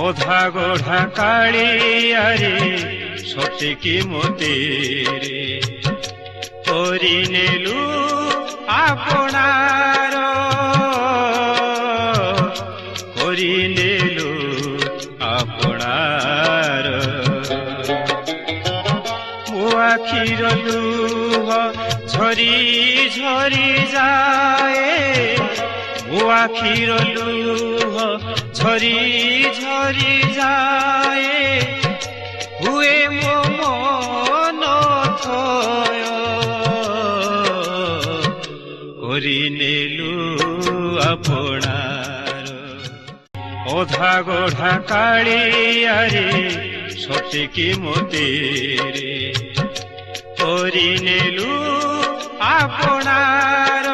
অধা গঢ়া কাଳିয়ারে সতেকি মতেরে কৰি নেলু আপনার কৰি নেলু আপনার মো আখির লুহ ঝরি ঝরি যায় মো আখির লুহ ঝরি ঝরি যায় হুয়ে মো মন থয় কৰি নেলু আপনার অধা গঢ়া কাଳିয়ারে সতেকি মতেরে কৰি নেলু আপনার।